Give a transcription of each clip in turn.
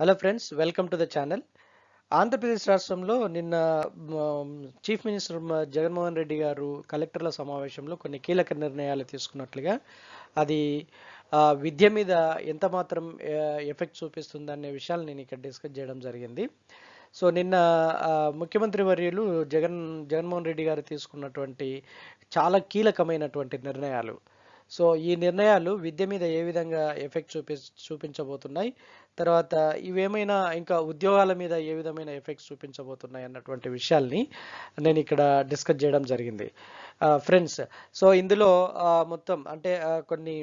Hello friends, welcome to the channel. Andhra Pradesh రాష్ట్రంలో నిన్న chief minister Jaganmohan Reddy గారు కలెక్టర్ల సమావేశంలో కొన్ని కీలక నిర్ణయాలు తీసుకున్నట్లుగా అది విద్య మీద ఎంత మాత్రం ఎఫెక్ట్ చూపిస్తుందనే విషయాలు నేను ఇక్కడ డిస్కస్ చేయడం జరిగింది. సో నిన్న ముఖ్యమంత్రి వర్యులు జగన్మోహన్ రెడ్డి గారు తీసుకున్నటువంటి చాలా కీలకమైనటువంటి నిర్ణయాలు. సో ఈ నిర్ణయాలు విద్య మీద ఏ విధంగా ఎఫెక్ట్ చూపించబోతున్నాయి, తర్వాత ఇవేమైనా ఇంకా ఉద్యోగాల మీద ఏ విధమైన ఎఫెక్ట్స్ చూపించబోతున్నాయి అన్నటువంటి విషయాల్ని నేను ఇక్కడ డిస్కస్ చేయడం జరిగింది ఫ్రెండ్స్. సో ఇందులో మొత్తం అంటే కొన్ని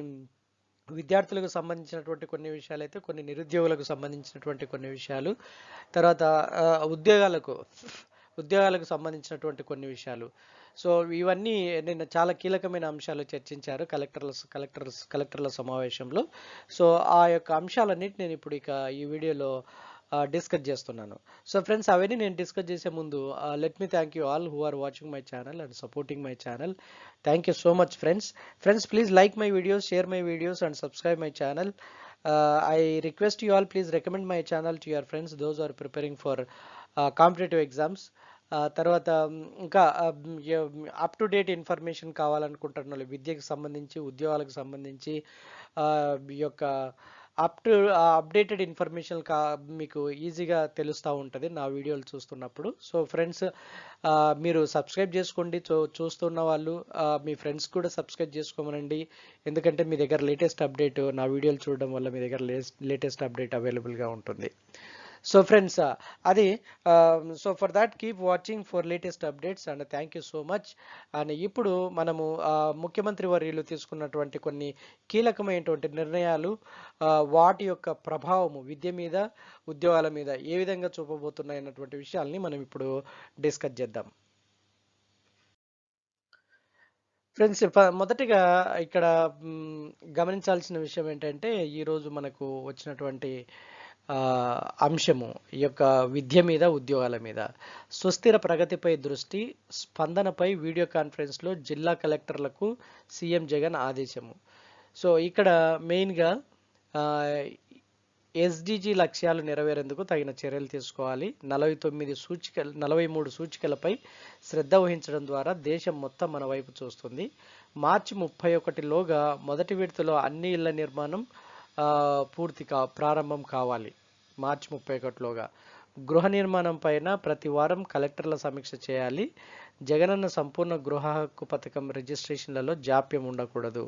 విద్యార్థులకు సంబంధించినటువంటి కొన్ని విషయాలు అయితే, కొన్ని నిరుద్యోగులకు సంబంధించినటువంటి కొన్ని విషయాలు, తర్వాత ఉద్యోగాలకు సంబంధించినటువంటి కొన్ని విషయాలు. సో ఇవన్నీ నిన్న చాలా కీలకమైన అంశాలు చర్చించారు కలెక్టర్ల సమావేశంలో. సో ఆ యొక్క అంశాలన్నిటి నేను ఇప్పుడు ఇక ఈ వీడియోలో డిస్కస్ చేస్తున్నాను. సో ఫ్రెండ్స్, అవన్నీ నేను డిస్కస్ చేసే ముందు let me thank you all who are watching my channel and supporting my channel. Thank you so much friends, please like my videos, share my videos and subscribe my channel. I request you all, please recommend my channel to your friends, those who are preparing for competitive exams. తర్వాత ఇంకా up to date information కావాలనుకుంటున్న వాళ్ళు, విద్యకు సంబంధించి ఉద్యోగాలకు సంబంధించి ఈ యొక్క updated information మీకు ఈజీగా తెలుస్తూ ఉంటుంది నా వీడియోలు చూస్తున్నప్పుడు. సో ఫ్రెండ్స్, మీరు సబ్స్క్రైబ్ చేసుకోండి. చూస్తున్న వాళ్ళు మీ ఫ్రెండ్స్ కూడా సబ్స్క్రైబ్ చేసుకోమనండి, ఎందుకంటే మీ దగ్గర లేటెస్ట్ అప్డేట్, నా వీడియోలు చూడడం వల్ల మీ దగ్గర లేటెస్ట్ అప్డేట్ అవైలబుల్గా ఉంటుంది. సో ఫ్రెండ్స్, అది so for that keep watching for latest updates and thank you so much. And ఇప్పుడు మనము ముఖ్యమంత్రి వర్యులు తీసుకున్నటువంటి కొన్ని కీలకమైనటువంటి నిర్ణయాలు, వాటి యొక్క ప్రభావము విద్య మీద, ఉద్యోగాల మీద ఏ విధంగా చూపబోతున్నాయి అన్నటువంటి విషయాల్ని మనం ఇప్పుడు డిస్కస్ చేద్దాం. ఫ్రెండ్స్, మొదటిగా ఇక్కడ గమనించాల్సిన విషయం ఏంటంటే, ఈరోజు మనకు వచ్చినటువంటి అంశము ఈ యొక్క విద్య మీద, ఉద్యోగాల మీద. సుస్థిర ప్రగతిపై దృష్టి, స్పందనపై వీడియో కాన్ఫరెన్స్లో జిల్లా కలెక్టర్లకు సీఎం జగన్ ఆదేశము. సో ఇక్కడ మెయిన్గా ఎస్డిజి లక్ష్యాలు నెరవేరేందుకు తగిన చర్యలు తీసుకోవాలి. 43 సూచికలపై శ్రద్ధ వహించడం ద్వారా దేశం మొత్తం మన వైపు చూస్తుంది. మార్చి 31లోగా మొదటి విడతలో అన్ని ఇళ్ల నిర్మాణం ప్రారంభం కావాలి. మార్చి 31లోగా గృహ నిర్మాణం పైన ప్రతి వారం కలెక్టర్ల సమీక్ష చేయాలి. జగనన్న సంపూర్ణ గృహ హక్కు పథకం రిజిస్ట్రేషన్లలో జాప్యం ఉండకూడదు.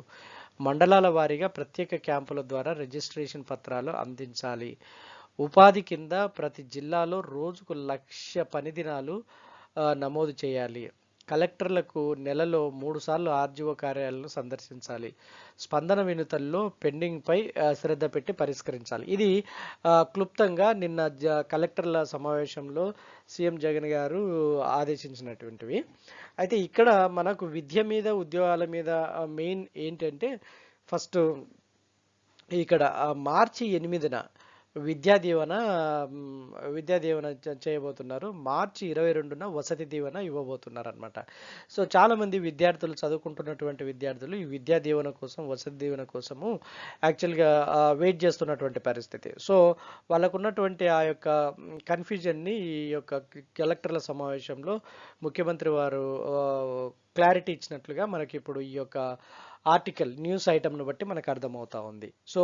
మండలాల వారీగా ప్రత్యేక క్యాంపుల ద్వారా రిజిస్ట్రేషన్ పత్రాలు అందించాలి. ఉపాధి కింద ప్రతి జిల్లాలో రోజుకు 1,00,000 పని దినాలు నమోదు చేయాలి. కలెక్టర్లకు నెలలో 3 సార్లు ఆర్జీఓ కార్యాలయాలను సందర్శించాలి. స్పందన వినతుల్లో పెండింగ్పై శ్రద్ధ పెట్టి పరిష్కరించాలి. ఇది క్లుప్తంగా నిన్న కలెక్టర్ల సమావేశంలో సీఎం జగన్ గారు ఆదేశించినటువంటివి. అయితే ఇక్కడ మనకు విద్య మీద, ఉద్యోగాల మీద మెయిన్ ఏంటంటే, ఫస్ట్ ఇక్కడ మార్చి 8న విద్యా దీవెన చేయబోతున్నారు. మార్చి 22న వసతి దీవెన ఇవ్వబోతున్నారు అనమాట. సో చాలామంది విద్యార్థులు, చదువుకుంటున్నటువంటి విద్యార్థులు ఈ విద్యా దీవెన కోసం, వసతి దీవెన కోసము యాక్చువల్గా వెయిట్ చేస్తున్నటువంటి పరిస్థితి. సో వాళ్ళకున్నటువంటి ఆ యొక్క కన్ఫ్యూజన్ని ఈ యొక్క కలెక్టర్ల సమావేశంలో ముఖ్యమంత్రి వారు క్లారిటీ ఇచ్చినట్లుగా మనకి ఇప్పుడు ఈ యొక్క ఆర్టికల్, న్యూస్ ఐటమ్ను బట్టి మనకు అర్థమవుతా ఉంది. సో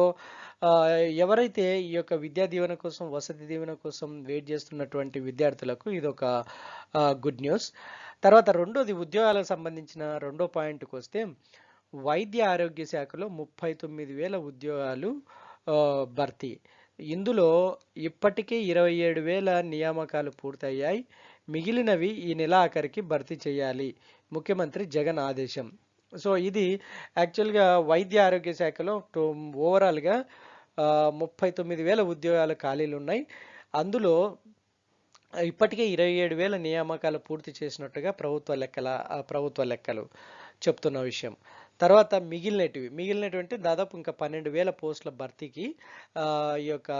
ఎవరైతే ఈ యొక్క విద్యా దీవెన కోసం, వసతి దీవెన కోసం వెయిట్ చేస్తున్నటువంటి విద్యార్థులకు ఇదొక గుడ్ న్యూస్. తర్వాత రెండోది, ఉద్యోగాలకు సంబంధించిన రెండో పాయింట్కి వస్తే, వైద్య ఆరోగ్య శాఖలో 39,000 ఉద్యోగాలు భర్తీ. ఇందులో ఇప్పటికే 27,000 నియామకాలు పూర్తయ్యాయి. మిగిలినవి ఈ నెల ఆఖరికి భర్తీ చేయాలి. ముఖ్యమంత్రి జగన్ ఆదేశం. సో ఇది యాక్చువల్గా వైద్య ఆరోగ్య శాఖలో ఓవరాల్గా 39,000 ఉద్యోగాలు ఖాళీలు ఉన్నాయి. అందులో ఇప్పటికే 27,000 నియామకాలు పూర్తి చేసినట్టుగా ప్రభుత్వ లెక్కలు చెప్తున్న విషయం. తర్వాత మిగిలినటువంటి దాదాపు ఇంకా 12,000 పోస్టుల భర్తీకి ఈ యొక్క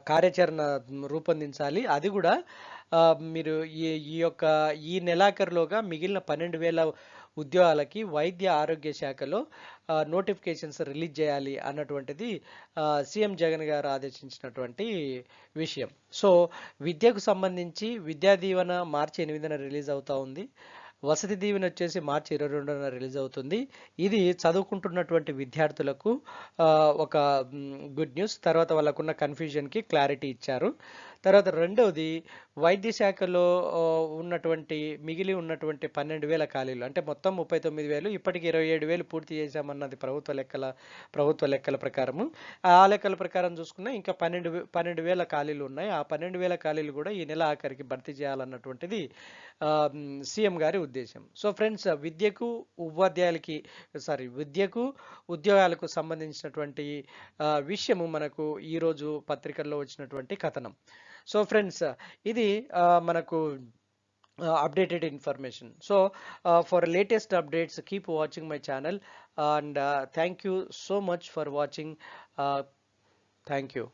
కార్యాచరణ రూపొందించాలి. అది కూడా మీరు ఈ నెలాఖరులోగా మిగిలిన 12,000 ఉద్యోగాలకి వైద్య ఆరోగ్య శాఖలో నోటిఫికేషన్స్ రిలీజ్ చేయాలి అన్నటువంటిది సీఎం జగన్ గారు ఆదేశించినటువంటి విషయం. సో విద్యకు సంబంధించి విద్యా దీవెన మార్చి 8న రిలీజ్ అవుతా ఉంది. వసతి దీవెన వచ్చేసి మార్చి 22న రిలీజ్ అవుతుంది. ఇది చదువుకుంటున్నటువంటి విద్యార్థులకు ఒక గుడ్ న్యూస్. తర్వాత వాళ్ళకున్న కన్ఫ్యూజన్కి క్లారిటీ ఇచ్చారు. తర్వాత రెండవది వైద్య శాఖలో ఉన్నటువంటి మిగిలి ఉన్నటువంటి 12,000 ఖాళీలు, అంటే మొత్తం 39,000, ఇప్పటికి 27,000 పూర్తి చేశామన్నది ప్రభుత్వ లెక్కల ప్రకారము. ఆ లెక్కల ప్రకారం చూసుకున్నా ఇంకా 12,000 ఖాళీలు ఉన్నాయి. ఆ 12,000 ఖాళీలు కూడా ఈ నెల ఆఖరికి భర్తీ చేయాలన్నటువంటిది సీఎం గారి ఉద్దేశం. సో ఫ్రెండ్స్, విద్యకు ఉద్యోగాలకు సంబంధించినటువంటి విషయము మనకు ఈరోజు పత్రికల్లో వచ్చినటువంటి కథనం. సో ఫ్రెండ్స్, ఇది మనకు updated information. So for latest updates, keep watching my channel, and thank you so much for watching. Thank you.